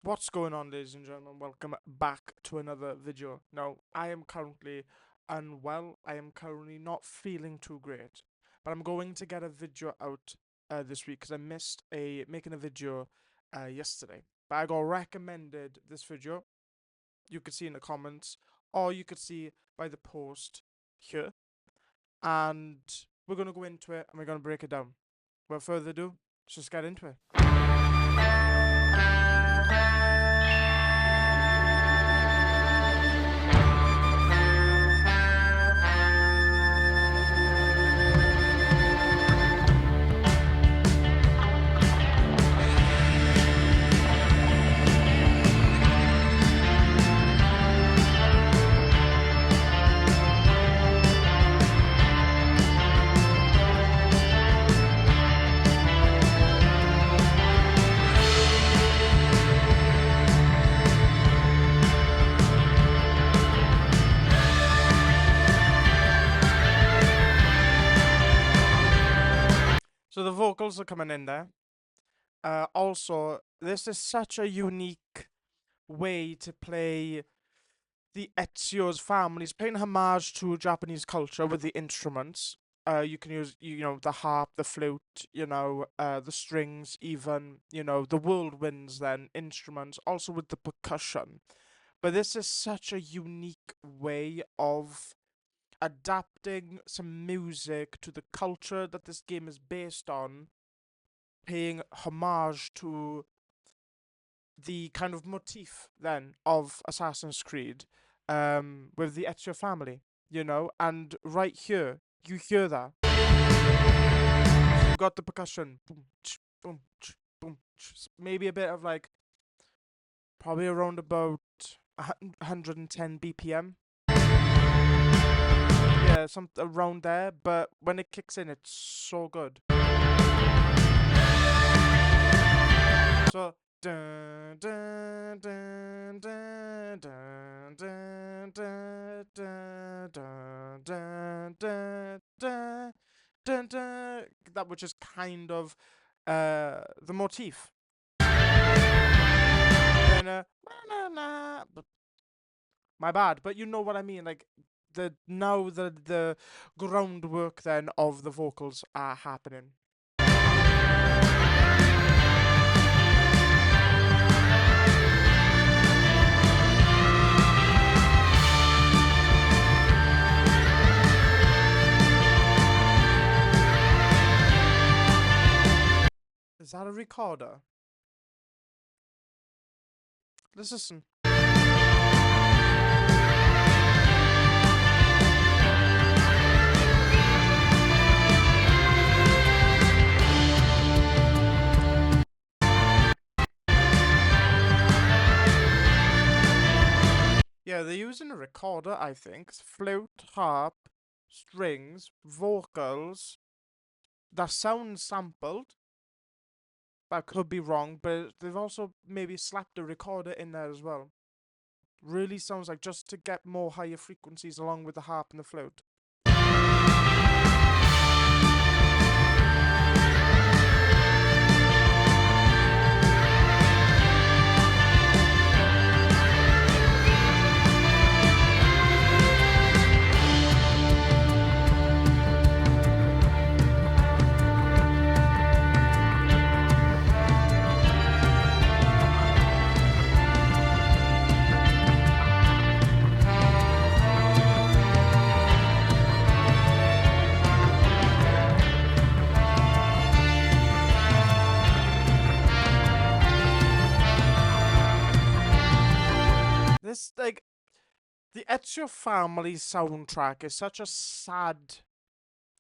What's going on, ladies and gentlemen? Welcome back to another video. Now, I am currently unwell. I am currently not feeling too great, but I'm going to get a video out this week because I missed making a video yesterday. But I got recommended this video. You could see in the comments, or you could see by the post here, and we're gonna go into it and we're gonna break it down. Without further ado, let's just get into it. So the vocals are coming in there. Also, this is such a unique way to play the Ezio'S family. It's paying homage to Japanese culture with the instruments. You can use, the harp, the flute, the strings, even, the whirlwinds, then instruments, also with the percussion. But this is such a unique way of adapting some music to the culture that this game is based on, paying homage to the kind of motif then of Assassin's Creed with the Ezio family, and right here, you hear that. You got the percussion, boom, boom, boom, maybe a bit of like, probably around about 110 BPM. Yeah, something around there, but when it kicks in, it's so good. So, dun, dun, dun, dun, dun, dun, dun, dun, dun, dun, dun, dun, dun, dun, that which is kind of the motif. And, my bad, but you know what I mean, like the groundwork then of the vocals are happening. Is that a recorder? Let's listen. Yeah, they're using a recorder, I think. Flute, harp, strings, vocals. That sounds sampled. I could be wrong, but they've also maybe slapped a recorder in there as well. Really sounds like just to get more higher frequencies along with the harp and the flute. This, like, the Ezio family soundtrack is such a sad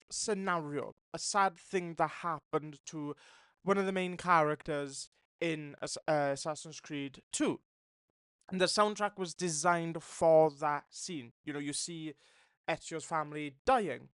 scenario, a sad thing that happened to one of the main characters in Assassin's Creed 2. And the soundtrack was designed for that scene. You see Ezio's family dying.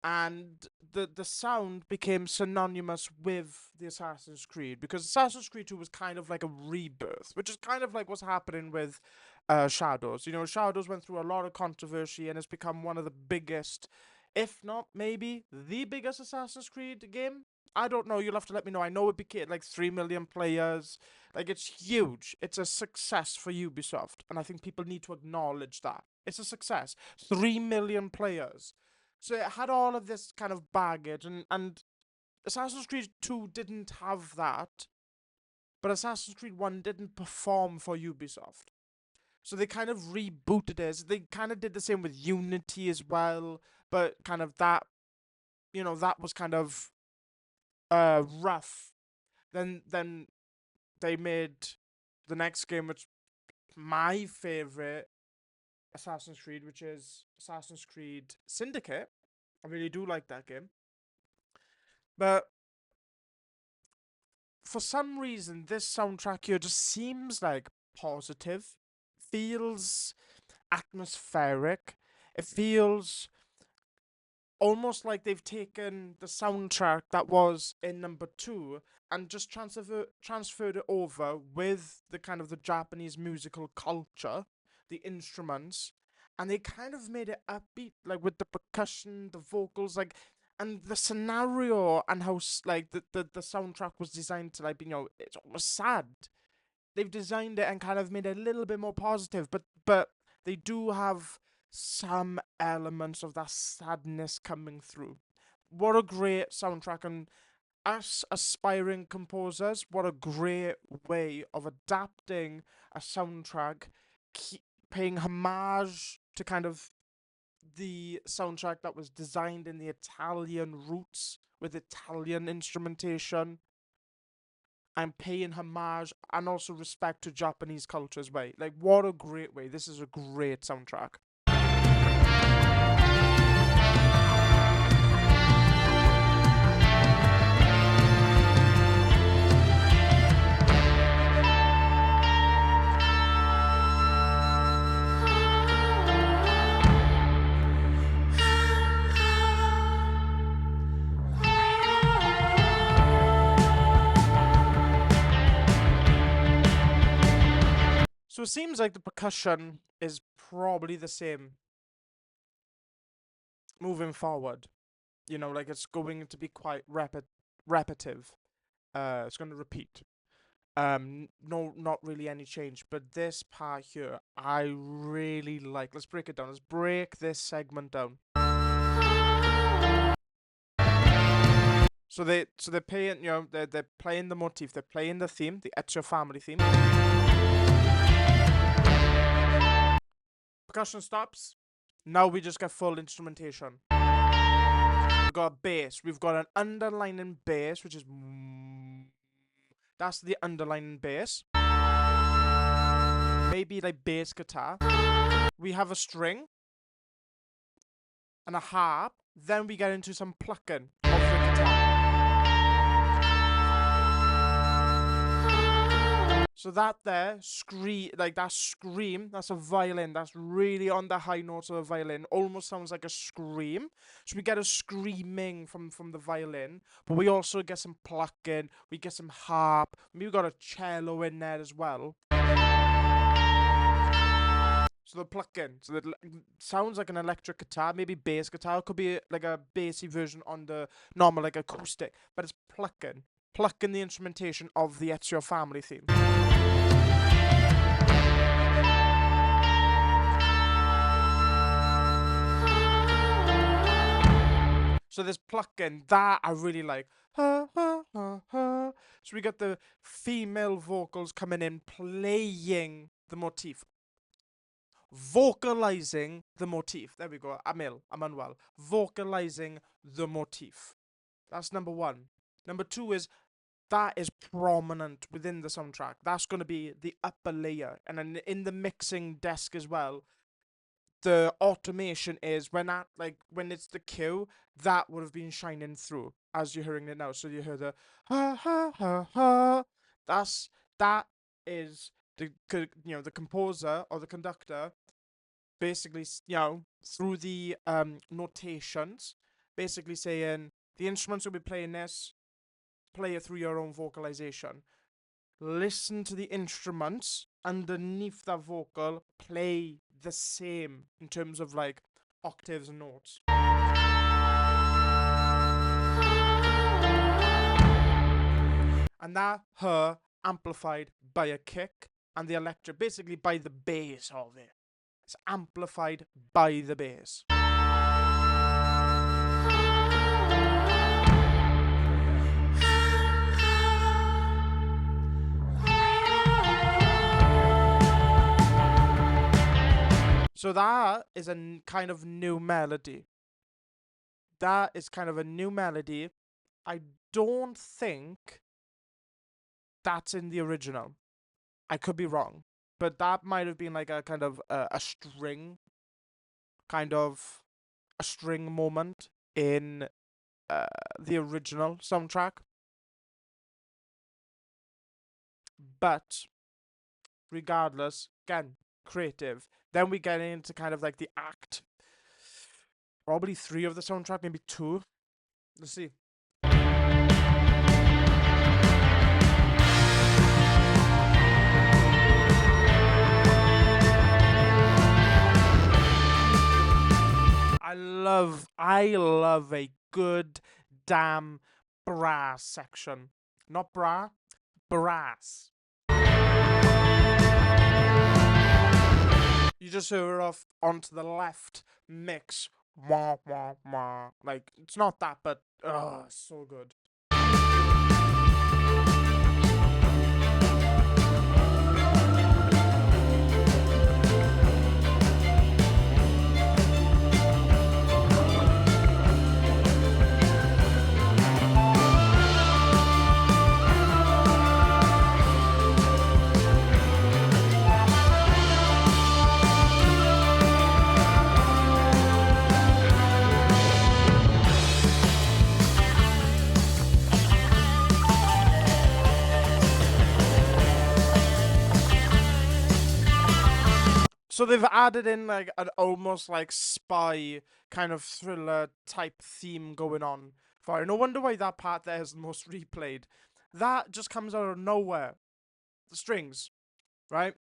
And the sound became synonymous with the Assassin's Creed because Assassin's Creed 2 was kind of like a rebirth, which is kind of like what's happening with Shadows. Shadows went through a lot of controversy and has become one of the biggest, if not maybe the biggest Assassin's Creed game. I don't know. You'll have to let me know. I know it became like 3 million players. Like, it's huge. It's a success for Ubisoft. And I think people need to acknowledge that. It's a success. 3 million players. So it had all of this kind of baggage. And Assassin's Creed 2 didn't have that. But Assassin's Creed 1 didn't perform for Ubisoft. So they kind of rebooted it. They kind of did the same with Unity as well. But kind of that, that was kind of rough. Then they made the next game, which my favorite Assassin's Creed, which is Assassin's Creed Syndicate. I really do like that game. But for some reason, this soundtrack here just seems like positive, feels atmospheric. It feels almost like they've taken the soundtrack that was in number 2 and just transferred it over with the kind of the Japanese musical culture, the instruments, and they kind of made it upbeat, like with the percussion, the vocals, like, and the scenario and how like the soundtrack was designed to, like, it's almost sad. They've designed it and kind of made it a little bit more positive, but they do have some elements of that sadness coming through. What a great soundtrack, and us aspiring composers, what a great way of adapting a soundtrack, paying homage to kind of the soundtrack that was designed in the Italian roots with Italian instrumentation, and paying homage and also respect to Japanese culture as well. Like, what a great way. This is a great soundtrack. So it seems like the percussion is probably the same moving forward. Like, it's going to be quite repetitive. It's going to repeat. No, not really any change. But this part here, I really like. Let's break it down. Let's break this segment down. So they're playing, they're playing the motif. They're playing the theme, the Ezio family theme. Percussion stops. Now we just get full instrumentation. We've got a bass. We've got an underlining bass, which is... That's the underlining bass. Maybe like bass guitar. We have a string. And a harp. Then we get into some plucking of the guitar. So that there, that scream, that's a violin. That's really on the high notes of a violin. Almost sounds like a scream. So we get a screaming from the violin. But we also get some plucking. We get some harp. Maybe we got a cello in there as well. So the plucking. So that sounds like an electric guitar. Maybe bass guitar. Could be like a bassy version on the normal, like, acoustic. But it's plucking. Plucking the instrumentation of the Ezio family theme. So this plucking, that I really like. Ha, ha, ha, ha. So we got the female vocals coming in, playing the motif. Vocalizing the motif. There we go. I'm unwell. Vocalizing the motif. That's number 1. Number 2 is that is prominent within the soundtrack. That's going to be the upper layer. And then in the mixing desk as well, the automation is when it's the cue, that would have been shining through as you're hearing it now. So you hear the ha ha ha ha. That is the composer or the conductor basically, through the notations, basically saying the instruments will be playing this. Play it through your own vocalization. Listen to the instruments underneath that vocal play the same in terms of like octaves and notes. And that her amplified by a kick, and the electric basically by the bass of it. It's amplified by the bass. So that is a kind of new melody. That is kind of a new melody. I don't think that's in the original. I could be wrong, but that might have been like a kind of a string, kind of a string moment in the original soundtrack. But regardless, again, creative. Then we get into kind of like the act, probably 3 of the soundtrack, maybe 2. Let's see. I love a good damn brass section. Not bra, brass. You just hear it off onto the left mix. Wah, wah, wah. Like, it's not that, but so good. So they've added in like an almost like spy kind of thriller type theme going on for it. No wonder why that part there is the most replayed. That just comes out of nowhere. The strings, right?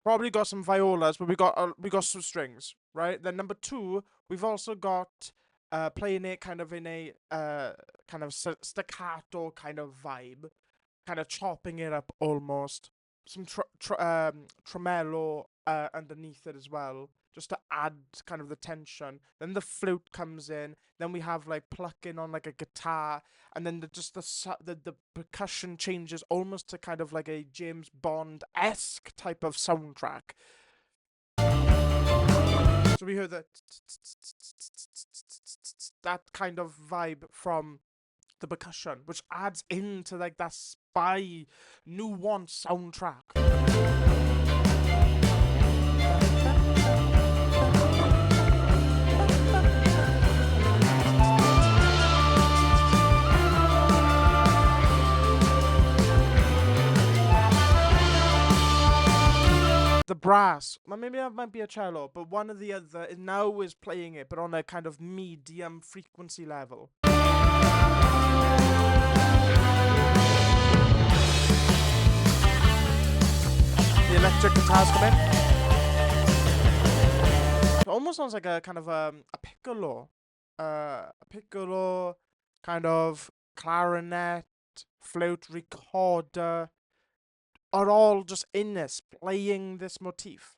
Probably got some violas, but we got some strings, right? Then number 2, we've also got playing it kind of in a kind of staccato kind of vibe, kind of chopping it up almost. Some tremolo underneath it as well, just to add kind of the tension. Then the flute comes in. Then we have like plucking on like a guitar, and then the percussion changes almost to kind of like a James Bond-esque type of soundtrack. So we hear that kind of vibe from the percussion, which adds into like that spy nuanced soundtrack. The brass, well, maybe that might be a cello, but one or the other now is playing it, but on a kind of medium frequency level. The electric guitars come in. It almost sounds like a kind of a piccolo. A piccolo, kind of clarinet, flute, recorder, are all just in this, playing this motif.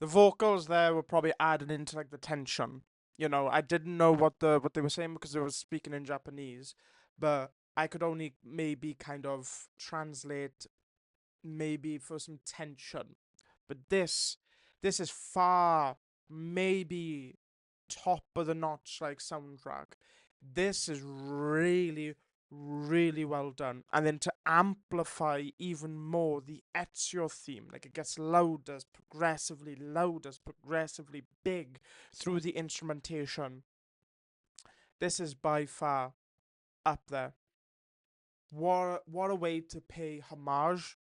The vocals there were probably added into like the tension. You know, I didn't know what they were saying because they were speaking in Japanese, but I could only maybe kind of translate maybe for some tension. But this is far maybe top of the notch like soundtrack. This is really, really well done. And then to amplify even more the Ezio theme, like it gets louder, progressively big through the instrumentation. This is by far up there. What a way to pay homage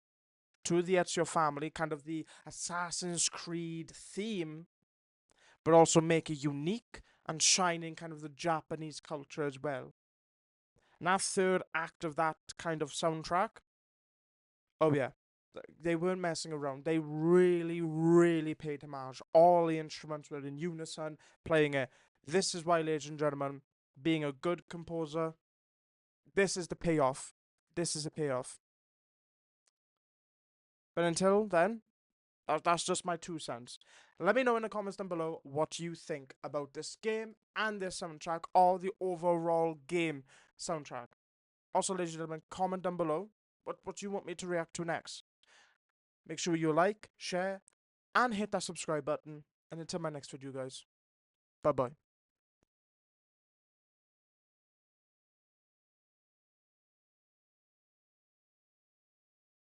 to the Ezio family, kind of the Assassin's Creed theme, but also make it unique and shine in kind of the Japanese culture as well. And that third act of that kind of soundtrack, oh yeah, they weren't messing around. They really, really paid homage. All the instruments were in unison, playing it. This is why, ladies and gentlemen, being a good composer, this is the payoff. This is a payoff. But until then, that's just my 2 cents. Let me know in the comments down below what you think about this game and this soundtrack, or the overall game soundtrack. Also, ladies and gentlemen, comment down below what you want me to react to next. Make sure you like, share, and hit that subscribe button. And until my next video, guys, bye bye.